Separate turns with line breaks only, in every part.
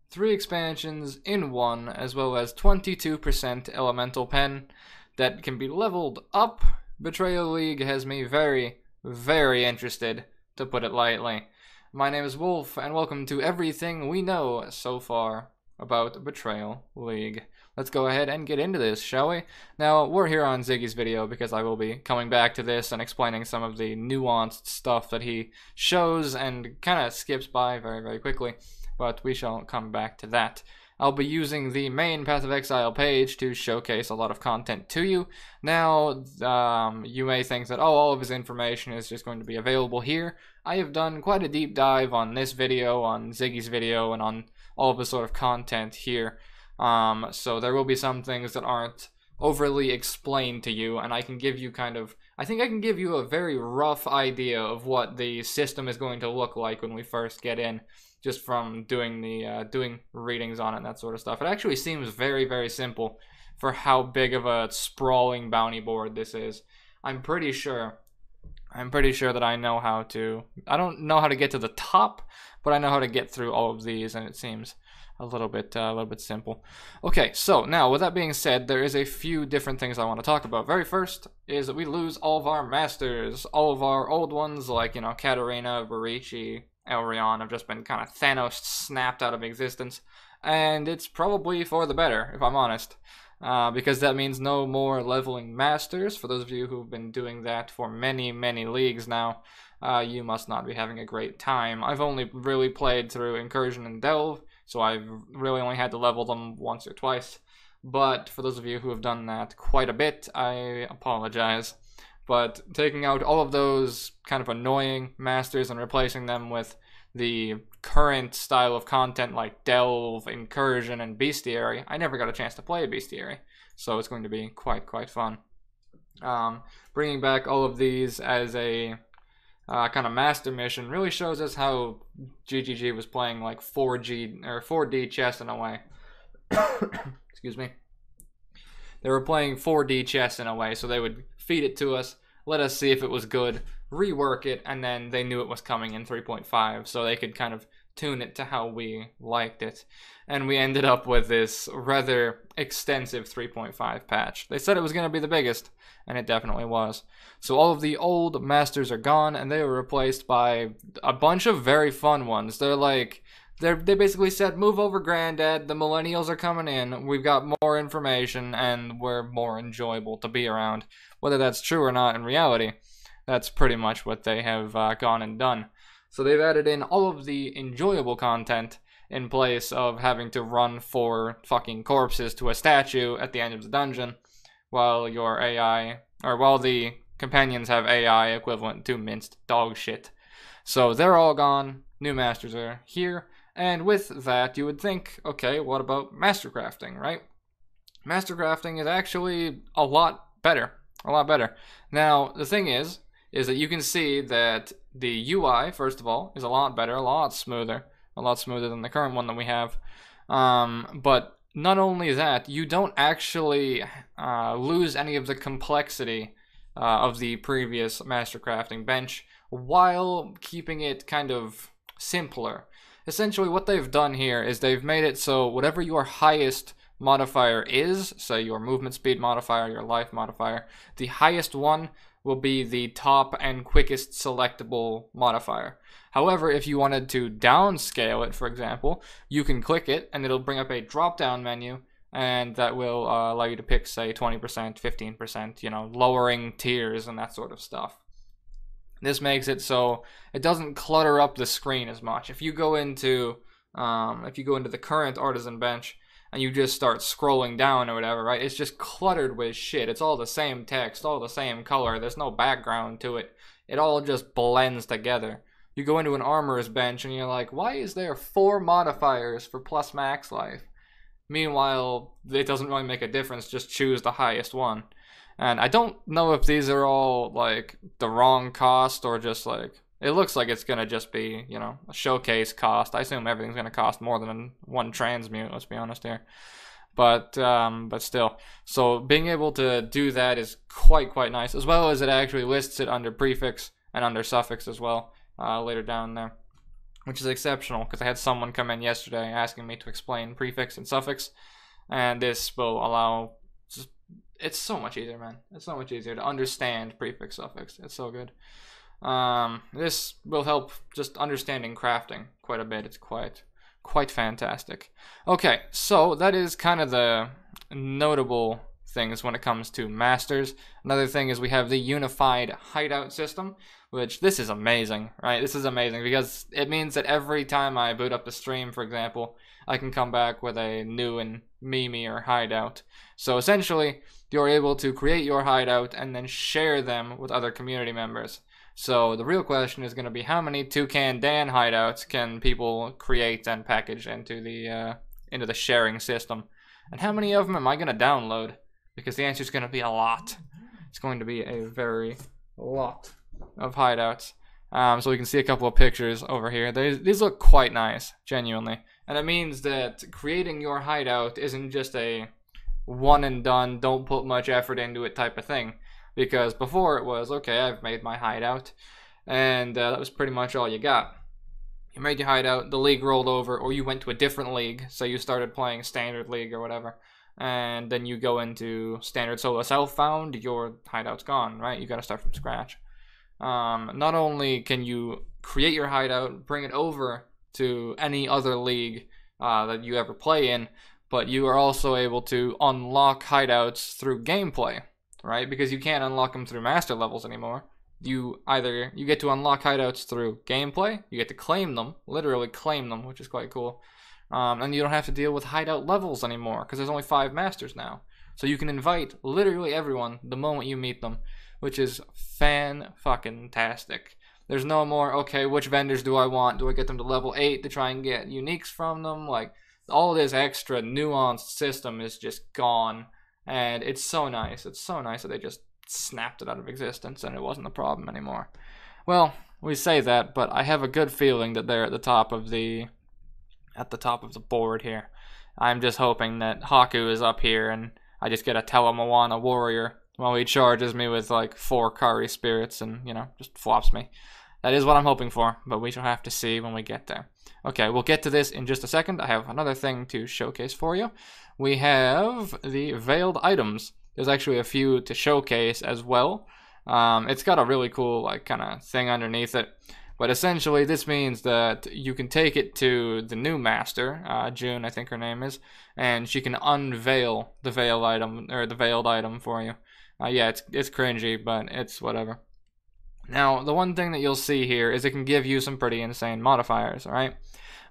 Three expansions in one, as well as 22% elemental pen that can be leveled up. Betrayal League has me very, very interested, to put it lightly. My name is Wolf, and welcome to everything we know so far about Betrayal League. Let's go ahead and get into this, shall we? Now, we're here on Ziggy's video because I will be coming back to this and explaining some of the nuanced stuff that he shows and kind of skips by very, very quickly. But we shall come back to that. I'll be using the main Path of Exile page to showcase a lot of content to you. Now, you may think that, oh, all of his information is just going to be available here. I have done quite a deep dive on this video, on Ziggy's video, and on all of the sort of content here. So there will be some things that aren't overly explained to you, and I can give you I think I can give you a very rough idea of what the system is going to look like when we first get in, just from doing the doing readings on it and that sort of stuff. It actually seems very, very simple for how big of a sprawling bounty board this is. I'm pretty sure that I know how to. I don't know how to get to the top, but I know how to get through all of these, and it seems a little bit simple. Okay, so now with that being said, there is a few different things I want to talk about. Very first is that we lose all of our masters. All of our old ones, like, you know, Katarina, Varici, Elrion, have just been kind of Thanos snapped out of existence, and it's probably for the better, if I'm honest, because that means no more leveling masters. For those of you who've been doing that for many, many leagues now, you must not be having a great time. I've only really played through Incursion and Delve, so I've really only had to level them once or twice, but for those of you who have done that quite a bit, I apologize. But taking out all of those kind of annoying masters and replacing them with the current style of content like Delve, Incursion, and Bestiary. I never got a chance to play a Bestiary, so it's going to be quite fun. Bringing back all of these as a kind of master mission really shows us how GGG was playing like 4D chess in a way. Excuse me. They were playing 4D chess in a way, so they would feed it to us, let us see if it was good, rework it, and then they knew it was coming in 3.5, so they could kind of tune it to how we liked it. And we ended up with this rather extensive 3.5 patch. They said it was going to be the biggest, and it definitely was. So all of the old masters are gone, and they were replaced by a bunch of very fun ones. They basically said, move over, Granddad, the millennials are coming in, we've got more information, and we're more enjoyable to be around. Whether that's true or not in reality, that's pretty much what they have gone and done. So they've added in all of the enjoyable content in place of having to run for fucking corpses to a statue at the end of the dungeon, while your AI, or while the companions have AI equivalent to minced dog shit. So they're all gone, new masters are here. And with that, you would think, okay, what about mastercrafting, right? Mastercrafting is actually a lot better. A lot better. Now, the thing is that you can see that the UI, first of all, is a lot better, a lot smoother than the current one that we have. But not only that, you don't actually lose any of the complexity of the previous mastercrafting bench while keeping it kind of simpler. Essentially, what they've done here is they've made it so whatever your highest modifier is, say your movement speed modifier, your life modifier, the highest one will be the top and quickest selectable modifier. However, if you wanted to downscale it, for example, you can click it and it'll bring up a drop-down menu, and that will allow you to pick, say, 20%, 15%, you know, lowering tiers and that sort of stuff. This makes it so it doesn't clutter up the screen as much. If you go into the current artisan bench and you just start scrolling down or whatever, right? It's just cluttered with shit. It's all the same text, all the same color. There's no background to it. It all just blends together. You go into an armorer's bench and you're like, why is there 4 modifiers for plus max life? Meanwhile, it doesn't really make a difference. Just choose the highest one. And I don't know if these are all, like, the wrong cost or just, like, it looks like it's going to just be, you know, a showcase cost. I assume everything's going to cost more than one transmute, let's be honest here. But still. So being able to do that is quite nice, as well as it actually lists it under prefix and under suffix as well later down there, which is exceptional because I had someone come in yesterday asking me to explain prefix and suffix, and this will allow. It's so much easier, man. It's so much easier to understand prefix suffix. It's so good. This will help just understanding crafting quite a bit. It's quite fantastic. Okay, so that is kind of the notable things when it comes to masters. Another thing is we have the unified hideout system, which this is amazing, right? This is amazing because it means that every time I boot up the stream, for example, I can come back with a new and memeier hideout. So essentially, you're able to create your hideout and then share them with other community members. So the real question is going to be how many Toucan Dan hideouts can people create and package into the sharing system, and how many of them am I going to download? Because the answer is going to be a lot. It's going to be a very lot of hideouts. So we can see a couple of pictures over here. These look quite nice, genuinely, and it means that creating your hideout isn't just a one and done, don't put much effort into it type of thing. Because before it was, okay, I've made my hideout, and that was pretty much all you got. You made your hideout, the league rolled over, or you went to a different league, so you started playing Standard League or whatever, and then you go into Standard Solo Self-Found, your hideout's gone, right? You gotta start from scratch. Not only can you create your hideout, bring it over to any other league that you ever play in, but you are also able to unlock hideouts through gameplay. Right, because you can't unlock them through master levels anymore. You get to unlock hideouts through gameplay, you get to claim them, literally claim them, which is quite cool. And you don't have to deal with hideout levels anymore, because there's only 5 masters now. So you can invite literally everyone the moment you meet them, which is fan-fucking-tastic. There's no more, okay, which vendors do I want? Do I get them to level 8 to try and get uniques from them? Like, all this extra nuanced system is just gone. And it's so nice. It's so nice that they just snapped it out of existence and it wasn't a problem anymore. Well, we say that, but I have a good feeling that they're at the top of the board here. I'm just hoping that Haku is up here and I just get a Telemoana warrior while he charges me with like 4 Kari spirits and, you know, just flops me. That is what I'm hoping for, but we shall have to see when we get there. Okay, we'll get to this in just a second. I have another thing to showcase for you. We have the veiled items. There's actually a few to showcase as well. It's got a really cool like kind of thing underneath it. But essentially this means that you can take it to the new master, June I think her name is, and she can unveil the veiled item, or the veiled item for you. Yeah, it's cringy, but it's whatever. Now, the one thing that you'll see here is it can give you some pretty insane modifiers, alright?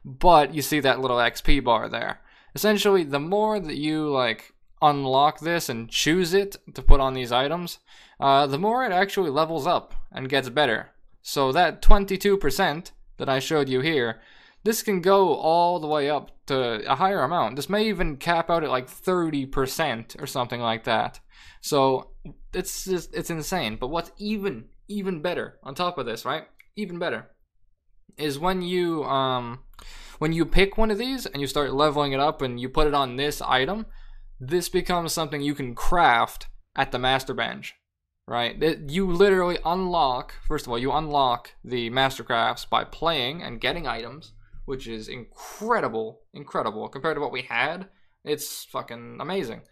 But you see that little XP bar there. Essentially, the more that you like unlock this and choose it to put on these items, the more it actually levels up and gets better. So that 22% that I showed you here, this can go all the way up to a higher amount. This may even cap out at like 30% or something like that. So it's insane. But what's even better on top of this, right? Even better is when you pick one of these and you start leveling it up and you put it on this item, this becomes something you can craft at the master bench, right? You literally unlock, first of all, you unlock the master crafts by playing and getting items, which is incredible compared to what we had. It's fucking amazing.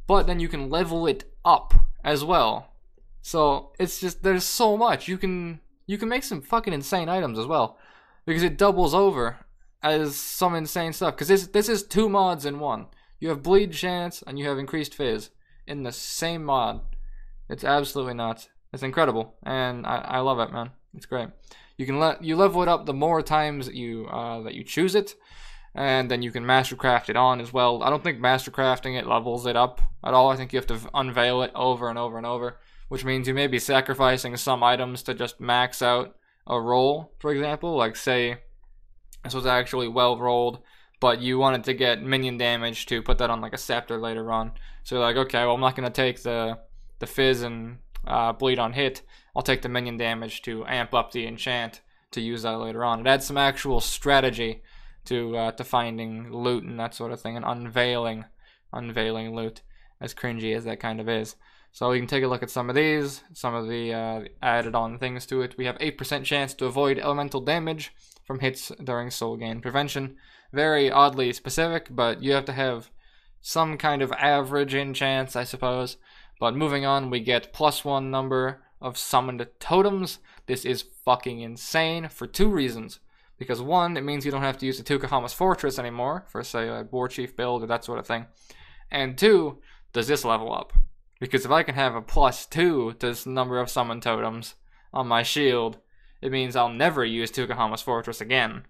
But then you can level it up as well. So it's just, there's so much. You can make some fucking insane items as well, because it doubles over as some insane stuff. Because this is 2 mods in one. You have bleed chance and you have increased fizz in the same mod. It's absolutely nuts. It's incredible, and I love it, man. It's great. You level it up the more times that you choose it, and then you can mastercraft it on as well. I don't think mastercrafting it levels it up at all. I think you have to unveil it over and over and over, which means you may be sacrificing some items to just max out a roll, for example. Like, say this was actually well rolled, but you wanted to get minion damage to put that on like a scepter later on. So you're like, okay, well, I'm not going to take the fizz and bleed on hit. I'll take the minion damage to amp up the enchant to use that later on. It adds some actual strategy to finding loot and that sort of thing, and unveiling loot, as cringy as that kind of is. So we can take a look at some of these, some of the added on things to it. We have 8% chance to avoid elemental damage from hits during soul gain prevention. Very oddly specific, but you have to have some kind of average in chance, I suppose. But moving on, we get +1 number of summoned totems. This is fucking insane for 2 reasons. Because 1, it means you don't have to use the Tukahoma's Fortress anymore for, say, a War Chief build or that sort of thing. And 2, does this level up? Because if I can have a +2 to this number of summoned totems on my shield, it means I'll never use Tukahoma's Fortress again.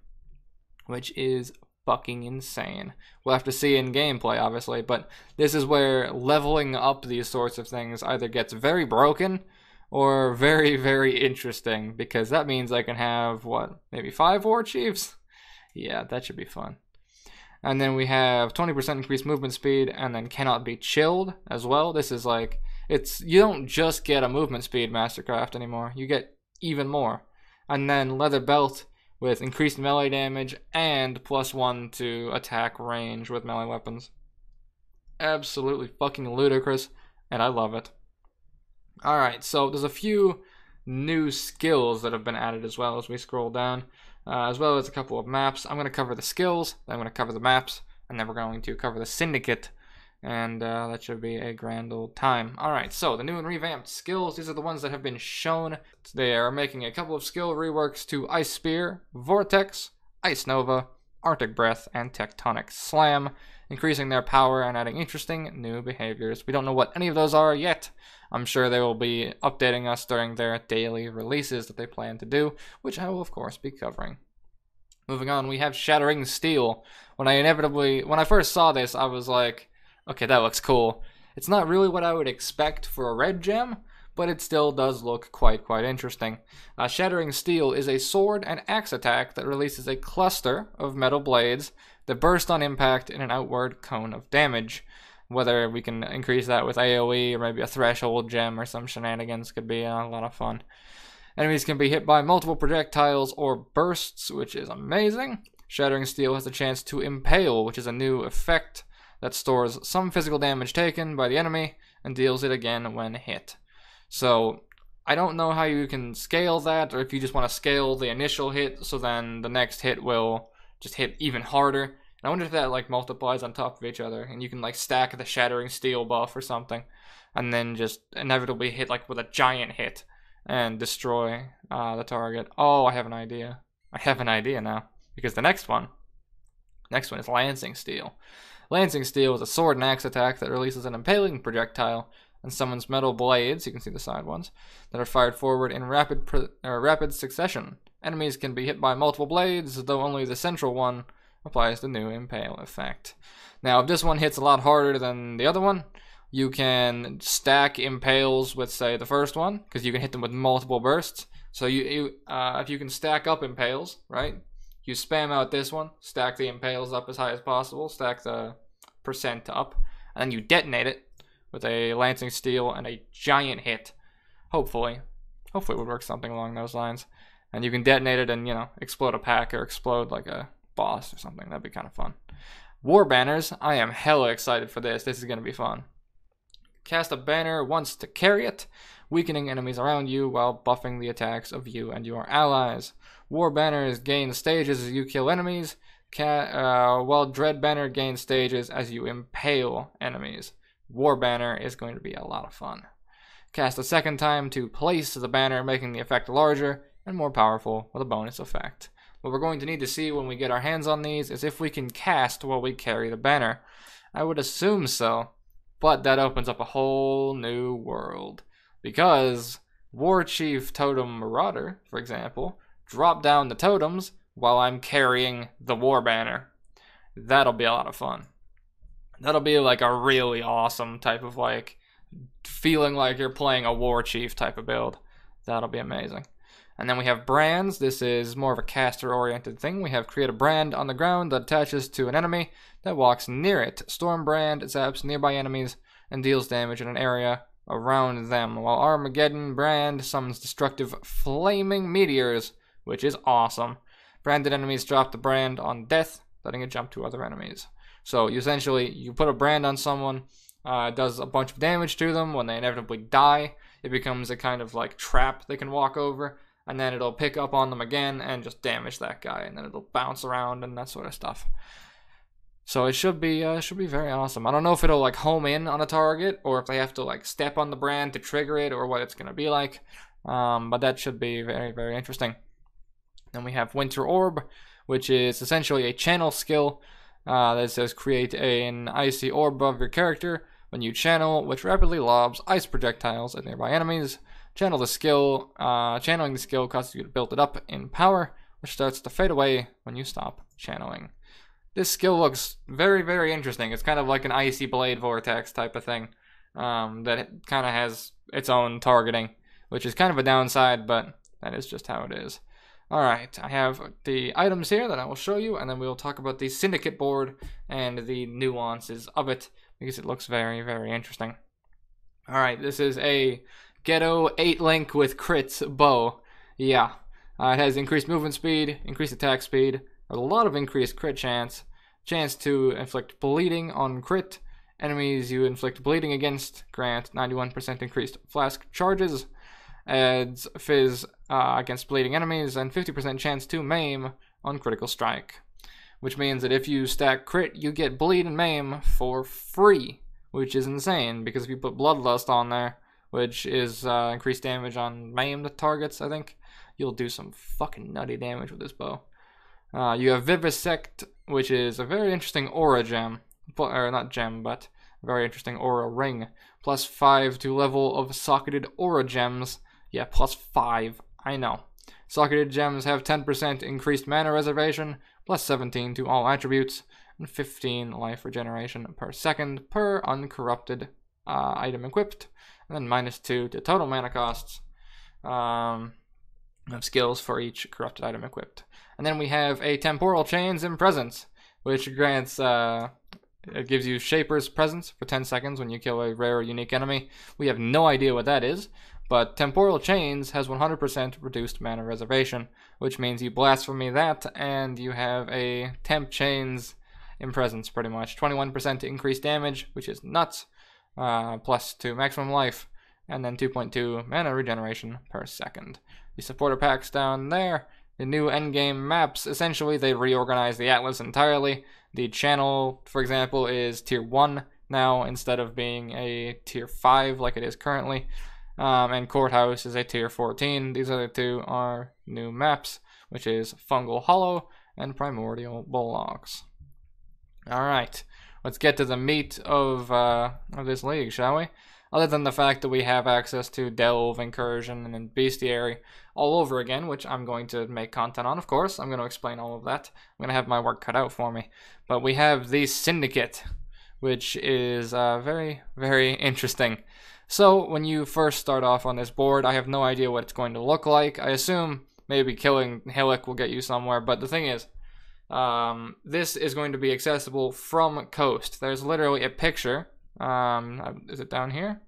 Which is fucking insane. We'll have to see in gameplay, obviously, but this is where leveling up these sorts of things either gets very broken or very, very interesting, because that means I can have, what, maybe 5 War Chiefs? Yeah, that should be fun. And then we have 20% increased movement speed, and then cannot be chilled as well. This is like, you don't just get a movement speed Mastercraft anymore, you get even more. And then leather belt with increased melee damage and +1 to attack range with melee weapons. Absolutely fucking ludicrous, and I love it. Alright, so there's a few new skills that have been added as well as we scroll down. As well as a couple of maps. I'm going to cover the skills, then I'm going to cover the maps, and then we're going to cover the Syndicate, and that should be a grand old time. Alright, so the new and revamped skills, these are the ones that have been shown. They are making a couple of skill reworks to Ice Spear, Vortex, Ice Nova, Arctic Breath, and Tectonic Slam, increasing their power and adding interesting new behaviors. We don't know what any of those are yet. I'm sure they will be updating us during their daily releases that they plan to do, which I will of course be covering. Moving on, we have Shattering Steel. When I first saw this, I was like, okay, that looks cool. It's not really what I would expect for a red gem, but it still does look quite interesting. Shattering Steel is a sword and axe attack that releases a cluster of metal blades that burst on impact in an outward cone of damage. Whether we can increase that with AoE or maybe a threshold gem or some shenanigans could be a lot of fun. Enemies can be hit by multiple projectiles or bursts, which is amazing. Shattering Steel has the chance to impale, which is a new effect that stores some physical damage taken by the enemy and deals it again when hit. So I don't know how you can scale that, or if you just want to scale the initial hit so then the next hit will just hit even harder. I wonder if that like multiplies on top of each other, and you can like stack the Shattering Steel buff or something, and then just inevitably hit like with a giant hit and destroy the target. Oh, I have an idea. I have an idea now, because the next one is Lancing Steel. Lancing Steel is a sword and axe attack that releases an impaling projectile and summons metal blades, you can see the side ones, that are fired forward in rapid succession. Enemies can be hit by multiple blades, though only the central one applies the new impale effect. Now, if this one hits a lot harder than the other one, you can stack impales with, say, the first one, because you can hit them with multiple bursts. So if you can stack up impales, right? You spam out this one, stack the impales up as high as possible, stack the percent up, and then you detonate it with a Lancing Steel and a giant hit. Hopefully it would work something along those lines. And you can detonate it and, explode a pack or explode like a boss or something. That'd be kind of fun. War Banners, I am hella excited for this. This is going to be fun. Cast a banner once to carry it, weakening enemies around you while buffing the attacks of you and your allies. War Banners gain stages as you kill enemies, while Dread Banner gains stages as you impale enemies. War Banner is going to be a lot of fun. Cast a second time to place the banner, making the effect larger and more powerful with a bonus effect. What we're going to need to see when we get our hands on these is if we can cast while we carry the banner. I would assume so, but that opens up a whole new world. Because War Chief Totem Marauder, for example, drop down the totems while I'm carrying the War Banner. That'll be a lot of fun. That'll be like a really awesome type of like feeling like you're playing a War Chief type of build. That'll be amazing. And then we have brands. This is more of a caster-oriented thing. We have create a brand on the ground that attaches to an enemy that walks near it. Storm Brand zaps nearby enemies and deals damage in an area around them, while Armageddon Brand summons destructive flaming meteors, which is awesome. Branded enemies drop the brand on death, letting it jump to other enemies. So essentially, you put a brand on someone, does a bunch of damage to them. When they inevitably die, it becomes a kind of like trap they can walk over, and then it'll pick up on them again and just damage that guy, and then it'll bounce around and that sort of stuff. So it should be very awesome. I don't know if it'll like home in on a target, or if they have to like step on the brand to trigger it, or what it's gonna be like. But that should be very, very interesting. Then we have Winter Orb, which is essentially a channel skill that says create an icy orb above your character when you channel, which rapidly lobs ice projectiles at nearby enemies. Channel the skill. Channeling the skill causes you to build it up in power, which starts to fade away when you stop channeling. This skill looks very, very interesting. It's kind of like an icy blade vortex type of thing that kind of has its own targeting, which is kind of a downside, but that is just how it is. Alright, I have the items here that I will show you, and then we will talk about the Syndicate board and the nuances of it, because it looks very, very interesting. Alright, this is a Ghetto 8-link with crits bow. Yeah, it has increased movement speed, increased attack speed, a lot of increased crit chance to inflict bleeding on crit. Enemies you inflict bleeding against grant 91% increased flask charges, adds fizz against bleeding enemies, and 50% chance to maim on critical strike. Which means that if you stack crit, you get bleed and maim for free, which is insane, because if you put Bloodlust on there, which is increased damage on maimed targets, I think, you'll do some fucking nutty damage with this bow. You have Vivisect, which is a very interesting aura gem, or not gem, but a very interesting aura ring. +5 to level of socketed aura gems. Yeah, +5, I know. Socketed gems have 10% increased mana reservation, +17 to all attributes, and 15 life regeneration per second per uncorrupted item equipped, and then -2 to total mana costs of skills for each corrupted item equipped. And then we have a Temporal Chains in Presence, which grants, it gives you Shaper's Presence for 10 seconds when you kill a rare or unique enemy. We have no idea what that is, but Temporal Chains has 100% reduced mana reservation, which means you blasphemy that, and you have a Temp Chains in Presence, pretty much. 21% increased damage, which is nuts, +2 maximum life, and then 2.2 mana regeneration per second. The supporter packs down there. The new endgame maps, essentially they reorganize the atlas entirely. The channel, for example, is tier 1 now instead of being a tier 5 like it is currently. And Courthouse is a tier 14. These other two are new maps, which is Fungal Hollow and Primordial Bullocks. Alright, let's get to the meat of this league, shall we? Other than the fact that we have access to Delve, Incursion, and Bestiary all over again, which I'm going to make content on, of course. I'm going to explain all of that. I'm going to have my work cut out for me. But we have the Syndicate, which is very, very interesting. So, when you first start off on this board, I have no idea what it's going to look like. I assume maybe killing Hillock will get you somewhere, but the thing is, this is going to be accessible from Coast. There's literally a picture. Is it down here?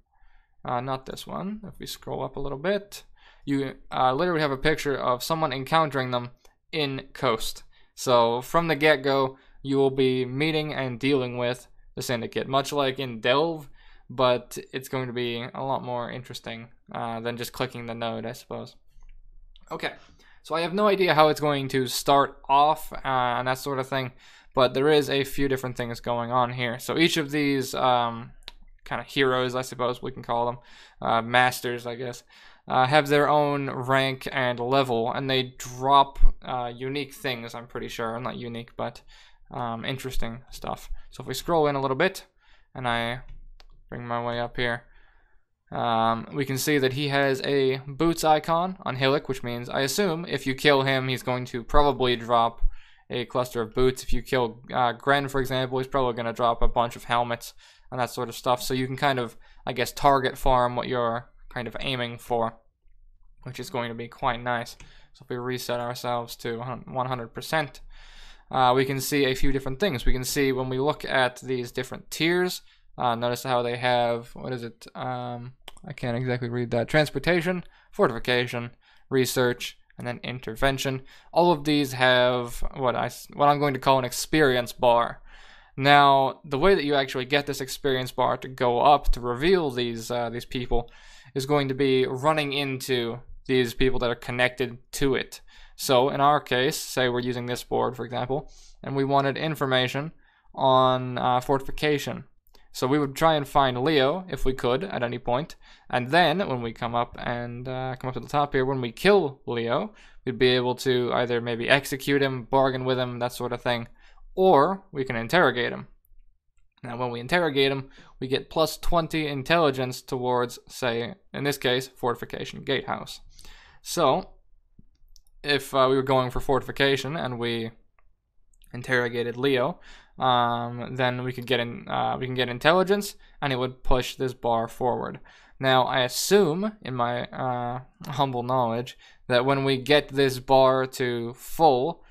Not this one. If we scroll up a little bit, you literally have a picture of someone encountering them in Coast. So from the get-go, you will be meeting and dealing with the Syndicate, much like in Delve, but it's going to be a lot more interesting than just clicking the node, I suppose. Okay, so I have no idea how it's going to start off and that sort of thing, but there is a few different things going on here. So each of these kind of heroes, I suppose we can call them, masters, I guess, have their own rank and level, and they drop unique things, I'm pretty sure. Not unique, but interesting stuff. So if we scroll in a little bit, and I bring my way up here, we can see that he has a boots icon on Hillock, which means, I assume, if you kill him, he's going to probably drop a cluster of boots. If you kill Gren, for example, he's probably going to drop a bunch of helmets and that sort of stuff. So you can kind of, I guess, target farm what you're kind of aiming for, which is going to be quite nice. So if we reset ourselves to 100%, we can see a few different things. We can see when we look at these different tiers, notice how they have, what is it? I can't exactly read that. Transportation, fortification, research, and then intervention. All of these have what I'm going to call an experience bar. Now, the way that you actually get this experience bar to go up to reveal these people is going to be running into these people that are connected to it. So in our case, say we're using this board, for example, and we wanted information on fortification. So we would try and find Leo if we could at any point, and then when we come up to the top here, when we kill Leo, we'd be able to either maybe execute him, bargain with him, that sort of thing, or we can interrogate him. Now when we interrogate him, we get plus 20 intelligence towards, say, in this case, fortification gatehouse. So if we were going for fortification and we interrogated Leo, then we can get intelligence, and it would push this bar forward. Now, I assume, in my humble knowledge, that when we get this bar to full,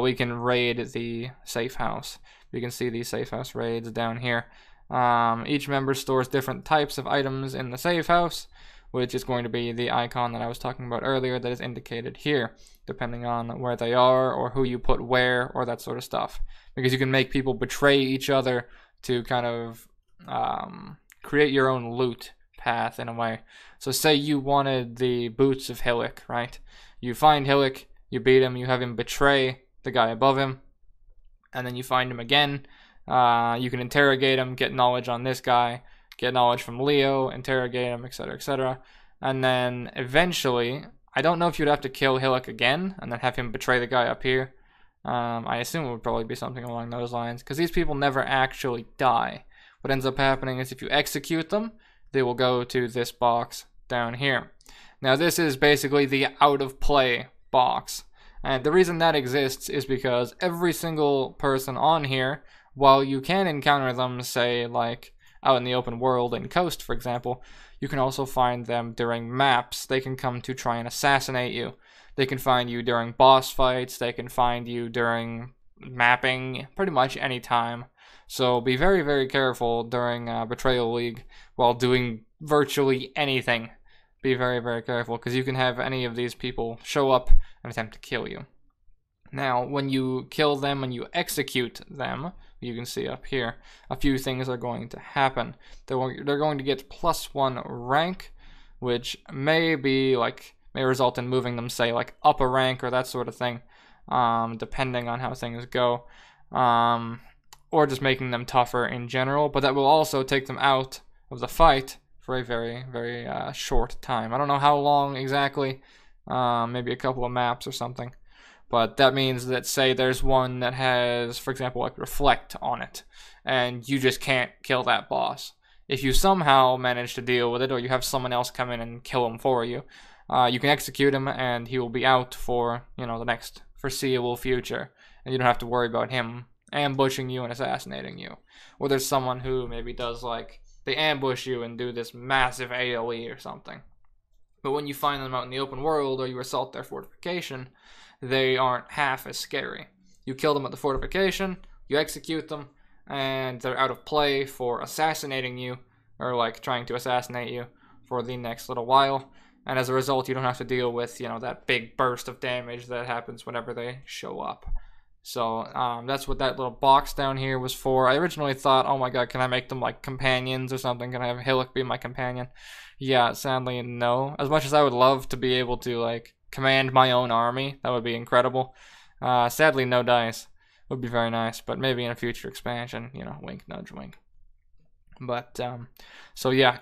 we can raid the safe house. You can see these safe house raids down here. Each member stores different types of items in the safe house, which is going to be the icon that I was talking about earlier that is indicated here, depending on where they are or who you put where or that sort of stuff. Because you can make people betray each other to kind of create your own loot path in a way. So say you wanted the boots of Hillick, right? You find Hillick, you beat him, you have him betray the guy above him, and then you find him again. You can interrogate him, get knowledge on this guy, get knowledge from Leo, interrogate him, etc., etc. And then eventually, I don't know if you'd have to kill Hillick again and then have him betray the guy up here. I assume it would probably be something along those lines, because these people never actually die. What ends up happening is if you execute them, they will go to this box down here. Now this is basically the out of play box. And the reason that exists is because every single person on here, while you can encounter them, say, like, out in the open world in Coast, for example, you can also find them during maps. They can come to try and assassinate you. They can find you during boss fights. They can find you during mapping, pretty much any time. So be very, very careful during Betrayal League while doing virtually anything. Be very, very careful, because you can have any of these people show up and attempt to kill you. Now, when you kill them and you execute them, you can see up here, a few things are going to happen. They're going to get +1 rank, which may result in moving them, say, like up a rank or that sort of thing, depending on how things go, or just making them tougher in general. But that will also take them out of the fight for a very, very short time. I don't know how long exactly, maybe a couple of maps or something. But that means that, say, there's one that has, for example, like Reflect on it, and you just can't kill that boss. If you somehow manage to deal with it, or you have someone else come in and kill him for you, you can execute him, and he will be out for, the next foreseeable future, and you don't have to worry about him ambushing you and assassinating you. Or there's someone who maybe does, like, they ambush you and do this massive AoE or something. But when you find them out in the open world, or you assault their fortification, they aren't half as scary. You kill them at the fortification, you execute them, and they're out of play for assassinating you, or like trying to assassinate you for the next little while. And as a result, you don't have to deal with, that big burst of damage that happens whenever they show up. So that's what that little box down here was for. I originally thought, oh my god, can I make them like companions or something? Can I have Hillick be my companion? Yeah, sadly, no. As much as I would love to be able to, like, command my own army, that would be incredible. Sadly, no dice. Would be very nice, but maybe in a future expansion, wink, nudge, wink. But, so yeah,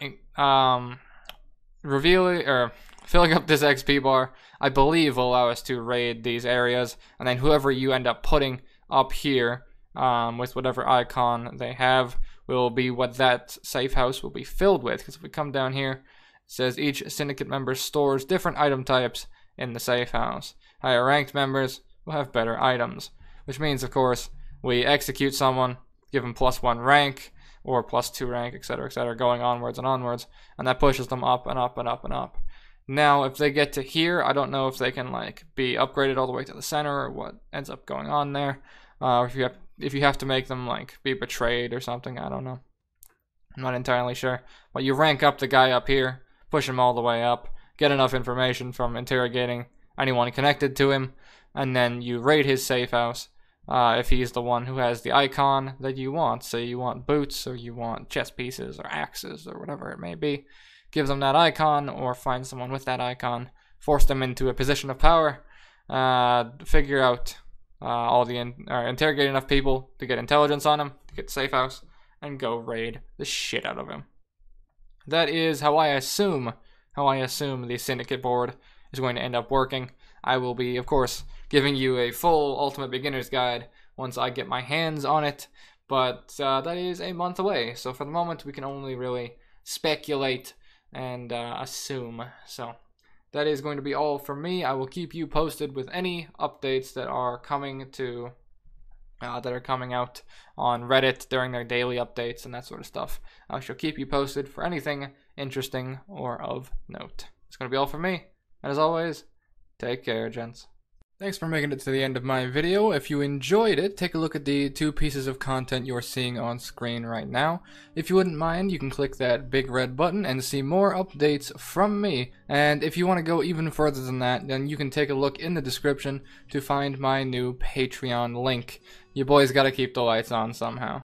filling up this XP bar, I believe, will allow us to raid these areas, and then whoever you end up putting up here, with whatever icon they have, will be what that safe house will be filled with. Because if we come down here, it says each syndicate member stores different item types in the safe house. Higher ranked members will have better items, which means, of course, we execute someone, give them +1 rank, or +2 rank, etc., going onwards and onwards, and that pushes them up and up and up and up. Now, if they get to here, I don't know if they can, like, be upgraded all the way to the center, or what ends up going on there. If you have to make them, like, be betrayed or something, I don't know. I'm not entirely sure. But you rank up the guy up here, push him all the way up, get enough information from interrogating anyone connected to him, and then you raid his safe house, if he's the one who has the icon that you want. Say you want boots, or you want chest pieces, or axes, or whatever it may be. Give them that icon, or find someone with that icon. Force them into a position of power. Figure out interrogate enough people to get intelligence on him, to get safe house, and go raid the shit out of him. That is how I assume the Syndicate board is going to end up working. I will be, of course, giving you a full Ultimate Beginner's Guide once I get my hands on it, but that is a month away, so for the moment we can only really speculate and assume. So that is going to be all from me. I will keep you posted with any updates that are coming out on Reddit during their daily updates and that sort of stuff. I shall keep you posted for anything interesting or of note. It's going to be all from me, and as always, take care, gents. Thanks for making it to the end of my video. If you enjoyed it, take a look at the 2 pieces of content you're seeing on screen right now. If you wouldn't mind, you can click that big red button and see more updates from me. And if you want to go even further than that, then you can take a look in the description to find my new Patreon link. You boys gotta keep the lights on somehow.